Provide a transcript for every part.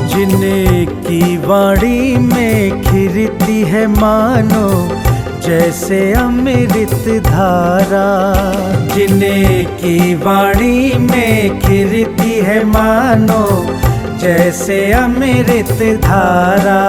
जिनकी वाणी में खिरती है मानो जैसे अमृत धारा, जिनकी वाणी में खिरती है मानो जैसे अमृत धारा,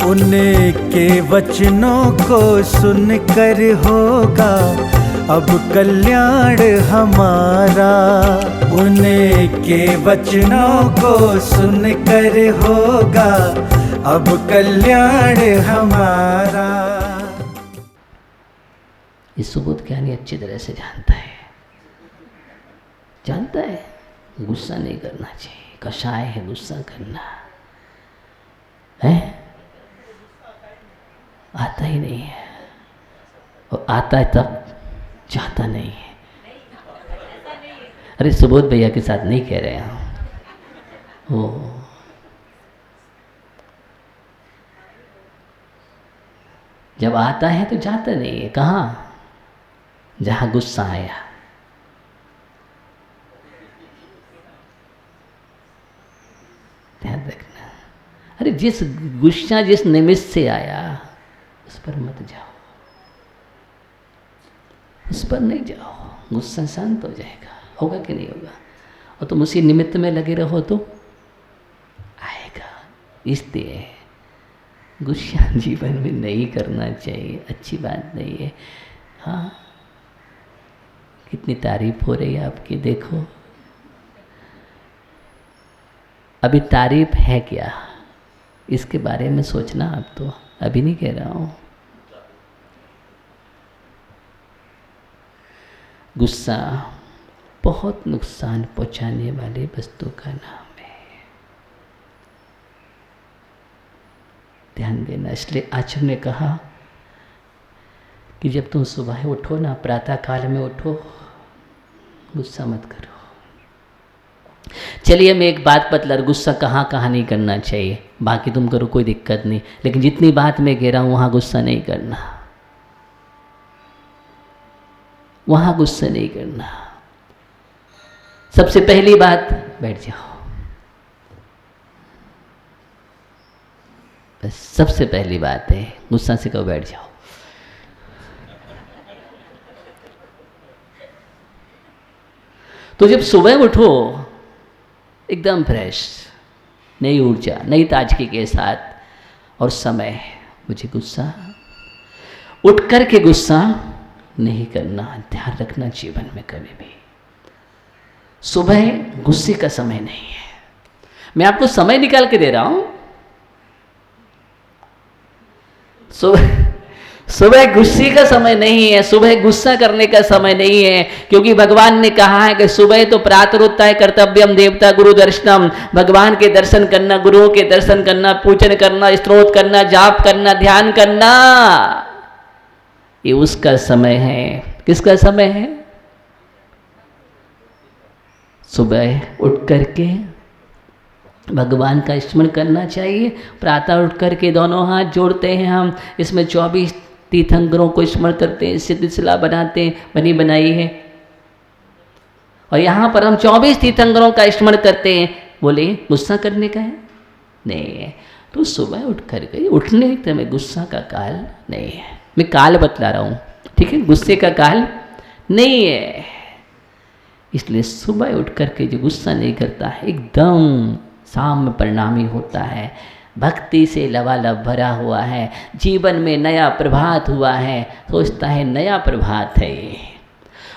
उनके वचनों को सुनकर होगा अब कल्याण हमारा। उनके वचनों को सुनकर होगा अब कल्याण हमारा। ये सुबोध ज्ञानी अच्छी तरह से जानता है गुस्सा नहीं करना चाहिए। कषाय है गुस्सा करना, है आता ही नहीं है, और आता है तब चाहता नहीं है। अरे सुबोध भैया के साथ नहीं कह रहे हैं वो, जब आता है तो जाता नहीं है। कहाँ? जहाँ गुस्सा आया। ध्यान रखना। अरे जिस गुस्सा जिस निमित्त से आया उस पर मत जाओ, उस पर नहीं जाओ, गुस्सा शांत हो जाएगा। होगा कि नहीं होगा? और तुम उसी निमित्त में लगे रहो तो आएगा। इसलिए गुस्सा जीवन में नहीं करना चाहिए, अच्छी बात नहीं है। हाँ, कितनी तारीफ हो रही है आपकी, देखो। अभी तारीफ है क्या, इसके बारे में सोचना आप तो। अभी नहीं कह रहा हूँ। गुस्सा बहुत नुकसान पहुंचाने वाली वस्तु का नाम है, ध्यान देना। इसलिए आचार्य ने कहा कि जब तुम सुबह उठो ना, प्रातः काल में उठो, गुस्सा मत करो। चलिए मैं एक बात बतला, गुस्सा कहाँ कहाँ नहीं करना चाहिए, बाकी तुम करो कोई दिक्कत नहीं, लेकिन जितनी बात मैं कह रहा हूँ वहाँ गुस्सा नहीं करना, वहाँ गुस्सा नहीं करना। सबसे पहली बात, बैठ जाओ। बस सबसे पहली बात है, गुस्सा से कहो बैठ जाओ। तो जब सुबह उठो एकदम फ्रेश, नई ऊर्जा, नई ताजगी के साथ, और समय, मुझे गुस्सा, उठ कर के गुस्सा नहीं करना। ध्यान रखना जीवन में कभी भी सुबह गुस्से का समय नहीं है। मैं आपको समय निकाल के दे रहा हूं। सुबह गुस्से का समय नहीं है, सुबह गुस्सा करने का समय नहीं है, क्योंकि भगवान ने कहा है कि सुबह तो प्रातरुत्थाय कर्तव्यम देवता गुरु दर्शनम। भगवान के दर्शन करना, गुरुओं के दर्शन करना, पूजन करना, स्तोत्र करना, जाप करना, ध्यान करना, ये उसका समय है। किसका समय है? सुबह उठ करके भगवान का स्मरण करना चाहिए। प्रातः उठ करके दोनों हाथ जोड़ते हैं हम, इसमें 24 तीर्थंकरों को स्मरण करते हैं, सिलसिला बनाते हैं, बनी बनाई है। और यहाँ पर हम 24 तीर्थंकरों का स्मरण करते हैं। बोले गुस्सा करने का है? नहीं है। तो सुबह उठ करके, उठने के समय गुस्सा का काल नहीं है। मैं काल बतला रहा हूँ, ठीक है? गुस्से का काल नहीं है। इसलिए सुबह उठ करके जो गुस्सा नहीं करता है, एकदम साम्य परिणामी होता है, भक्ति से लबालब भरा हुआ है, जीवन में नया प्रभात हुआ है, सोचता है नया प्रभात है ये।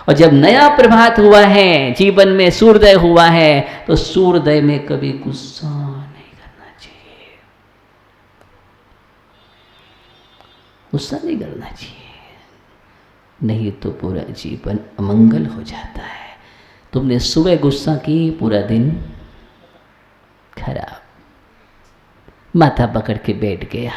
और जब नया प्रभात हुआ है, जीवन में सूर्योदय हुआ है, तो सूर्योदय में कभी गुस्सा नहीं करना चाहिए, गुस्सा नहीं करना चाहिए, नहीं तो पूरा जीवन अमंगल हो जाता है। तुमने सुबह गुस्सा की, पूरा दिन खराब, माथा पकड़ के बैठ गया।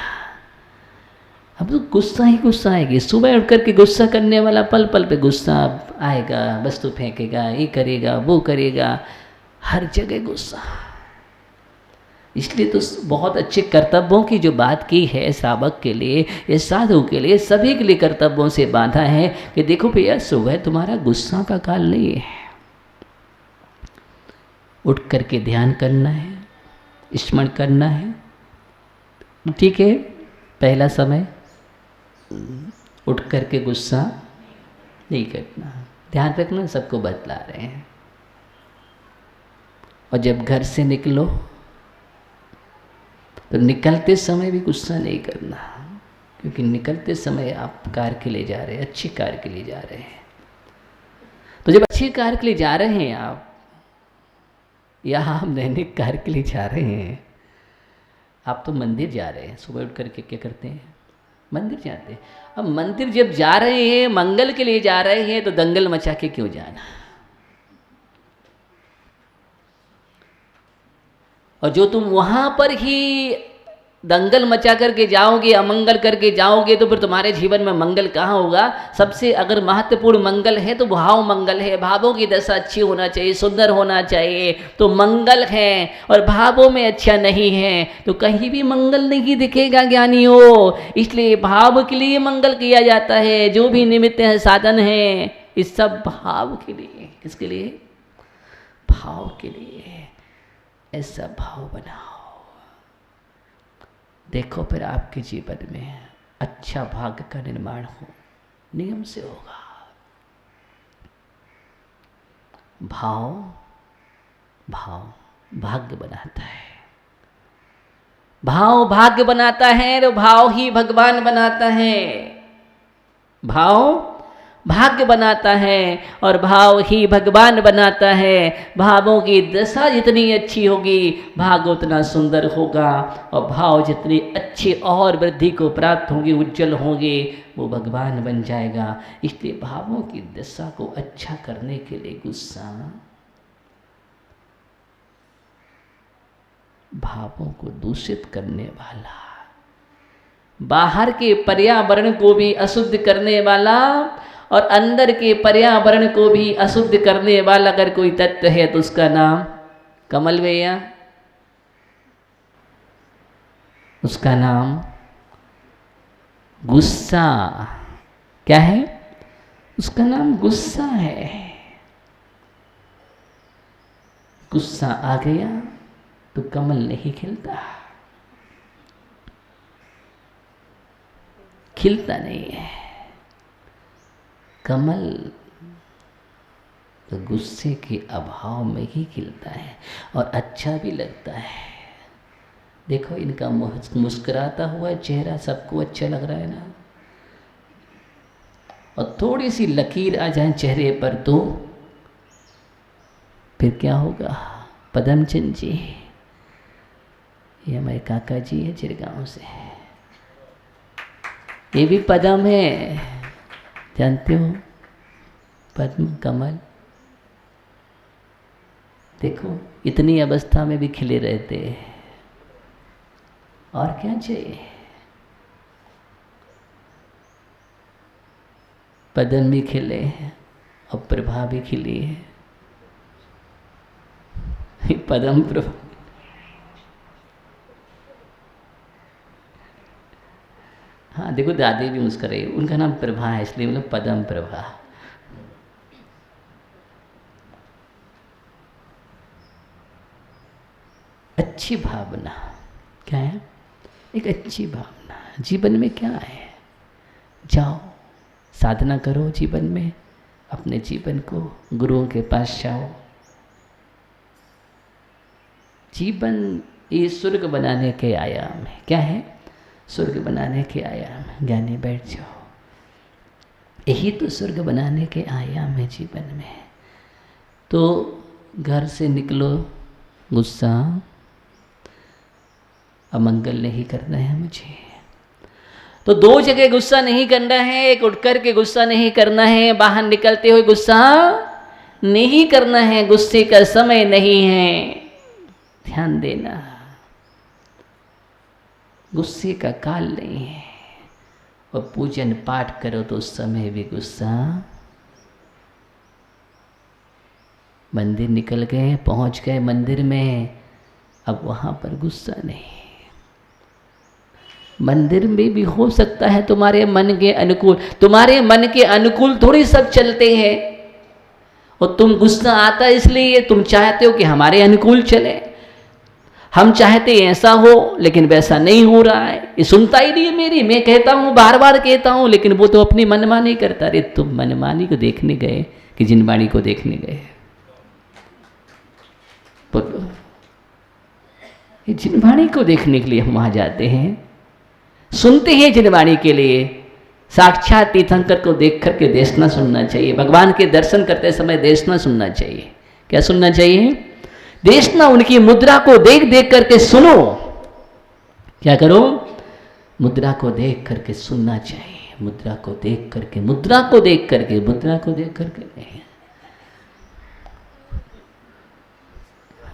अब तो गुस्सा ही गुस्सा आएगी। सुबह उठ करके गुस्सा करने वाला पल पल पे गुस्सा आएगा, वस्तु फेंकेगा, ये करेगा, वो करेगा, हर जगह गुस्सा। इसलिए तो बहुत अच्छे कर्तव्यों की जो बात की है श्रावक के लिए, ये साधु के लिए, सभी के लिए कर्तव्यों से बांधा है कि देखो भैया सुबह तुम्हारा गुस्सा का काल नहीं है, उठ करके ध्यान करना है, स्मरण करना है। ठीक है, पहला समय उठ करके गुस्सा नहीं करना, ध्यान रखना, सबको बतला रहे हैं। और जब घर से निकलो तो निकलते समय भी गुस्सा नहीं करना, क्योंकि निकलते समय आप कार के लिए जा रहे हैं, अच्छी कार के लिए जा रहे हैं। तो जब अच्छी कार के लिए जा रहे हैं आप, या हम दैनिक कार के लिए जा रहे हैं, आप तो मंदिर जा रहे हैं, सुबह उठ करके क्या करते हैं, मंदिर जाते हैं। अब मंदिर जब जा रहे हैं, मंगल के लिए जा रहे हैं, तो दंगल मचा के क्यों जाना। और जो तुम वहां पर ही दंगल मचा करके जाओगे, अमंगल करके जाओगे, तो फिर तुम्हारे जीवन में मंगल कहाँ होगा। सबसे अगर महत्वपूर्ण मंगल है तो भाव मंगल है, भावों की दशा अच्छी होना चाहिए, सुंदर होना चाहिए, तो मंगल है। और भावों में अच्छा नहीं है तो कहीं भी मंगल नहीं दिखेगा ज्ञानी हो। इसलिए भाव के लिए मंगल किया जाता है, जो भी निमित्त है, साधन है, इस सब भाव के लिए। किसके लिए, भाव के लिए। ऐसा भाव बनाओ, देखो फिर आपके जीवन में अच्छा भाग्य का निर्माण हो, नियम से होगा। भाव भाग्य बनाता है, भाव भाग्य बनाता है, तो भाव ही भगवान बनाता है। भाव भाग्य बनाता है और भाव ही भगवान बनाता है। भावों की दशा जितनी अच्छी होगी, भाग्य उतना सुंदर होगा, और भाव जितनी अच्छी और वृद्धि को प्राप्त होंगे, उज्जवल होंगे, वो भगवान बन जाएगा। इसलिए भावों की दशा को अच्छा करने के लिए गुस्सा भावों को दूषित करने वाला, बाहर के पर्यावरण को भी अशुद्ध करने वाला और अंदर के पर्यावरण को भी अशुद्ध करने वाला अगर कोई तत्व है तो उसका नाम कमल भैया, उसका नाम गुस्सा। क्या है, उसका नाम गुस्सा है। गुस्सा आ गया तो कमल नहीं खिलता, खिलता नहीं है। कमल तो गुस्से के अभाव में ही खिलता है और अच्छा भी लगता है। देखो इनका मुस्कुराता हुआ चेहरा सबको अच्छा लग रहा है ना। और थोड़ी सी लकीर आ जाए चेहरे पर तो फिर क्या होगा। पदमचंद जी, ये हमारे काका जी है चिरगांव से, ये भी पदम है, जानते हो, पद्म कमल। देखो इतनी अवस्था में भी खिले रहते हैं, और क्या चाहिए। पद्म भी खिले और प्रभा भी खिली है। पद्म प्रभा, हाँ देखो दादी भी मुस्कुराई, उनका नाम प्रभा है इसलिए मतलब पद्म प्रभा। अच्छी भावना क्या है, एक अच्छी भावना जीवन में क्या है। जाओ साधना करो जीवन में, अपने जीवन को गुरुओं के पास जाओ। जीवन ये स्वर्ग बनाने के आयाम है। क्या है, स्वर्ग बनाने के आयाम। ज्ञानी बैठ जाओ, यही तो स्वर्ग बनाने के आयाम है जीवन में। तो घर से निकलो, गुस्सा अमंगल नहीं करना है मुझे। तो दो जगह गुस्सा नहीं करना है, एक उठ कर के गुस्सा नहीं करना है, बाहर निकलते हुए गुस्सा नहीं करना है। गुस्से का समय नहीं है, ध्यान देना। गुस्से का काल नहीं है। और पूजन पाठ करो तो उस समय भी गुस्सा। मंदिर निकल गए, पहुंच गए मंदिर में, अब वहाँ पर गुस्सा नहीं। मंदिर में भी हो सकता है तुम्हारे मन के अनुकूल, तुम्हारे मन के अनुकूल थोड़ी सब चलते हैं, और तुम गुस्सा आता है इसलिए तुम चाहते हो कि हमारे अनुकूल चले। हम चाहते ऐसा हो लेकिन वैसा नहीं हो रहा है, ये सुनता ही नहीं है मेरी, मैं कहता हूँ बार बार कहता हूँ, लेकिन वो तो अपनी मनमानी करता। अरे तुम मनमानी को देखने गए कि जिनवाणी को देखने गए? बोलो, ये जिनवाणी को देखने के लिए हम वहाँ जाते हैं, सुनते हैं जिनवाणी के लिए। साक्षात तीर्थंकर को देख करके देशना सुनना चाहिए। भगवान के दर्शन करते समय देशना सुनना चाहिए। क्या सुनना चाहिए? देशना। उनकी मुद्रा को देख देख करके सुनो। क्या करो? मुद्रा को देख करके सुनना चाहिए। मुद्रा को देख करके, मुद्रा को देख करके, मुद्रा को देख करके नहीं।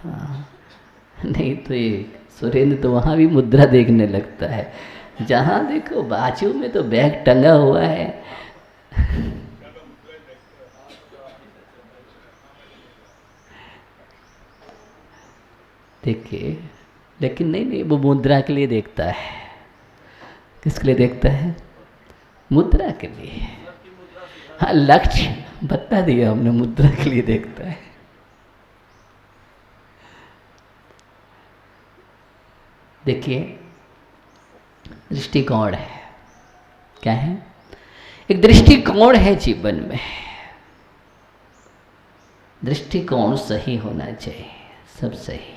हाँ, नहीं तो ये सुरेंद्र तो वहाँ भी मुद्रा देखने लगता है। जहाँ देखो बाजू में तो बैग टंगा हुआ है। देखिए, लेकिन नहीं, वो मुद्रा के लिए देखता है। किसके लिए देखता है? मुद्रा के लिए। हाँ, लक्ष्य बता दिया हमने, मुद्रा के लिए देखता है। देखिए, दृष्टिकोण है। क्या है? एक दृष्टिकोण है जीवन में। दृष्टिकोण सही होना चाहिए, सब सही है।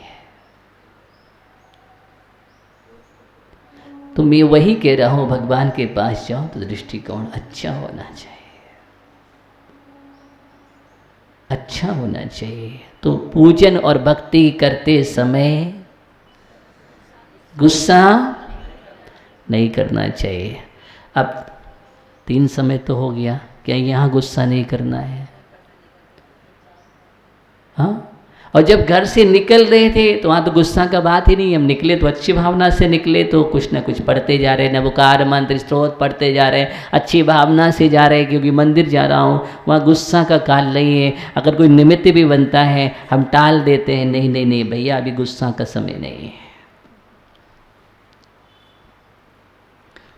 तो मैं वही कह रहा हूं, भगवान के पास जाओ तो दृष्टिकोण अच्छा होना चाहिए, अच्छा होना चाहिए। तो पूजन और भक्ति करते समय गुस्सा नहीं करना चाहिए। अब 3 समय तो हो गया, क्या यहाँ गुस्सा नहीं करना है? हाँ, और जब घर से निकल रहे थे तो वहाँ तो गुस्सा का बात ही नहीं। हम निकले तो अच्छी भावना से निकले, तो कुछ ना कुछ पढ़ते जा रहे, नवकार मंत्र स्त्रोत पढ़ते जा रहे, अच्छी भावना से जा रहे, क्योंकि मंदिर जा रहा हूँ, वहाँ गुस्सा का काल नहीं है। अगर कोई निमित्त भी बनता है हम टाल देते हैं, नहीं नहीं नहीं भैया, अभी गुस्सा का समय नहीं है।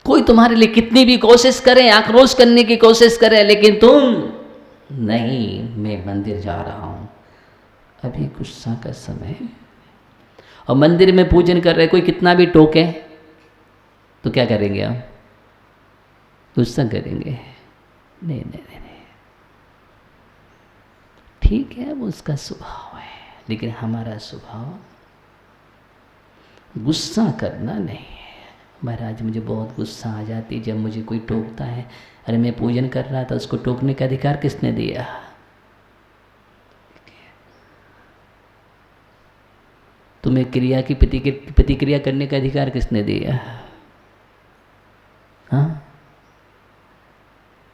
कोई तुम्हारे लिए कितनी भी कोशिश करे, आक्रोश करने की कोशिश करे, लेकिन तुम नहीं, मैं मंदिर जा रहा हूं, अभी गुस्सा का समय। और मंदिर में पूजन कर रहे, कोई कितना भी टोके तो क्या करेंगे आप? गुस्सा करेंगे? नहीं नहीं नहीं, नहीं। ठीक है, वो उसका स्वभाव है, लेकिन हमारा स्वभाव गुस्सा करना नहीं है। महाराज, मुझे बहुत गुस्सा आ जाती है जब मुझे कोई टोकता है। अरे मैं पूजन कर रहा था, उसको टोकने का अधिकार किसने दिया? तुम्हें क्रिया की प्रतिक्रिया करने का अधिकार किसने दिया? हाँ,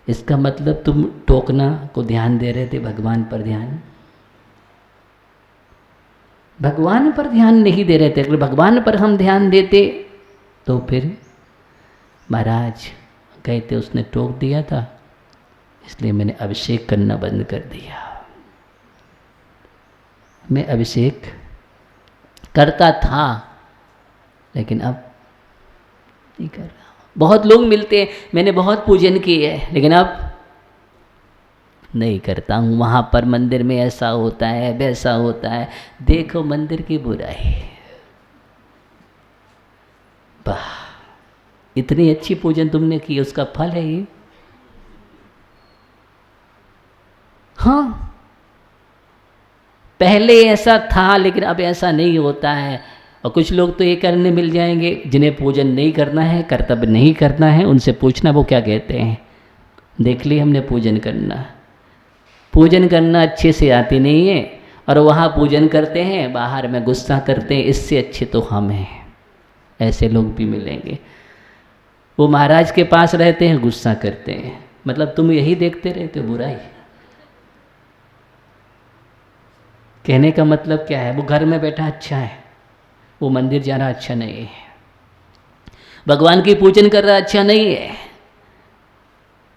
इसका मतलब तुम टोकना को ध्यान दे रहे थे, भगवान पर ध्यान, भगवान पर ध्यान नहीं दे रहे थे। अगर भगवान पर हम ध्यान देते तो फिर महाराज कहते उसने टोक दिया था, इसलिए मैंने अभिषेक करना बंद कर दिया। मैं अभिषेक करता था लेकिन अब नहीं कर रहा। बहुत लोग मिलते हैं, मैंने बहुत पूजन किए है लेकिन अब नहीं करता हूँ। वहाँ पर मंदिर में ऐसा होता है, वैसा होता है। देखो मंदिर की बुराई, वाह, इतनी अच्छी पूजन तुमने की, उसका फल है ये। हाँ, पहले ऐसा था लेकिन अब ऐसा नहीं होता है। और कुछ लोग तो ये करने मिल जाएंगे जिन्हें पूजन नहीं करना है, कर्तव्य नहीं करना है, उनसे पूछना वो क्या कहते हैं। देख ली हमने पूजन करना अच्छे से आती नहीं है, और वहाँ पूजन करते हैं, बाहर में गुस्सा करते हैं, इससे अच्छे तो हम हैं। ऐसे लोग भी मिलेंगे। वो महाराज के पास रहते हैं, गुस्सा करते हैं। मतलब तुम यही देखते रहते हो बुराई। कहने का मतलब क्या है? वो घर में बैठा अच्छा है, वो मंदिर जाना अच्छा नहीं है, भगवान की पूजन कर रहा अच्छा नहीं है।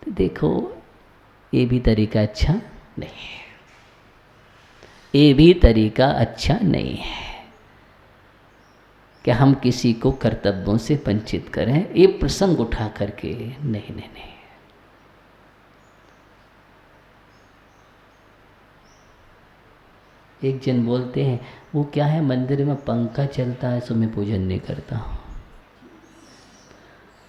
तो देखो, ये भी तरीका अच्छा नहीं है, ये भी तरीका अच्छा नहीं है। कि हम किसी को कर्तव्यों से वंचित करें, ये प्रसंग उठा करके नहीं नहीं नहीं। एक जन बोलते हैं वो क्या है, मंदिर में पंखा चलता है सो मैं पूजन नहीं करता हूँ।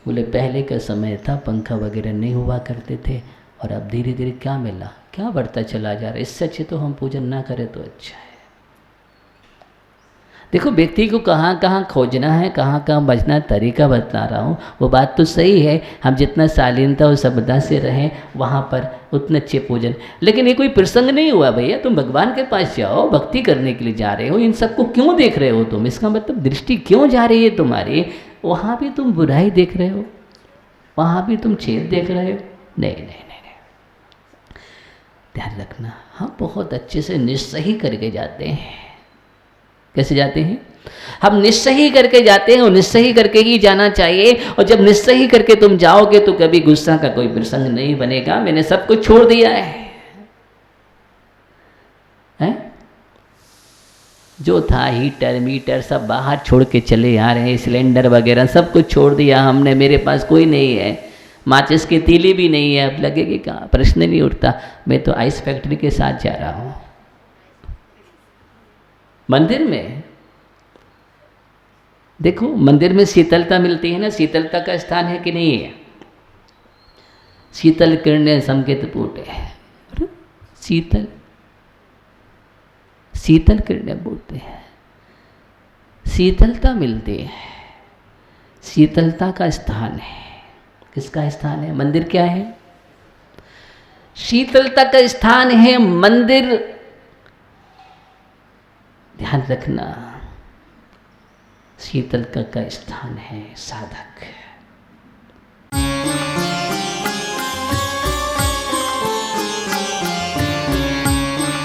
बोले पहले का समय था पंखा वगैरह नहीं हुआ करते थे, और अब धीरे धीरे क्या मिला, क्या बढ़ता चला जा रहा है। इससे अच्छे तो हम पूजन ना करें तो अच्छा है। देखो व्यक्ति को कहाँ कहाँ खोजना है, कहाँ कहाँ बचना है, तरीका बता रहा हूँ। वो बात तो सही है, हम जितना शालीनता और सभ्यता से रहें वहाँ पर उतने अच्छे पूजन। लेकिन ये कोई प्रसंग नहीं हुआ भैया, तुम भगवान के पास जाओ, भक्ति करने के लिए जा रहे हो, इन सबको क्यों देख रहे हो तुम? इसका मतलब दृष्टि क्यों जा रही है तुम्हारी? वहाँ भी तुम बुराई देख रहे हो, वहाँ भी तुम छेद देख रहे हो। नहीं नहीं नहीं नहीं, ध्यान रखना। हम बहुत अच्छे से निश्चय ही करके जाते हैं। कैसे जाते हैं? हम निश्चय ही करके जाते हैं, और निश्चय ही करके ही जाना चाहिए। और जब निश्चय ही करके तुम जाओगे तो कभी गुस्सा का कोई प्रसंग नहीं बनेगा। मैंने सब कुछ छोड़ दिया है? जो था हीटर मीटर सब बाहर छोड़ के चले आ रहे हैं, सिलेंडर वगैरह सब कुछ छोड़ दिया हमने। मेरे पास कोई नहीं है, माचिस की तीली भी नहीं है, अब लगेगी कहाँ? प्रश्न नहीं उठता। मैं तो आइस फैक्ट्री के साथ जा रहा हूँ। मंदिर में देखो, मंदिर में शीतलता मिलती है ना, शीतलता का स्थान है कि नहीं है? शीतल किरणें संकेत फूटे, शीतल शीतल किरणें फूटते हैं, शीतलता मिलती है। शीतलता का स्थान है। किसका स्थान है? मंदिर क्या है? शीतलता का स्थान है मंदिर। ध्यान रखना, शीतलता का स्थान है साधक।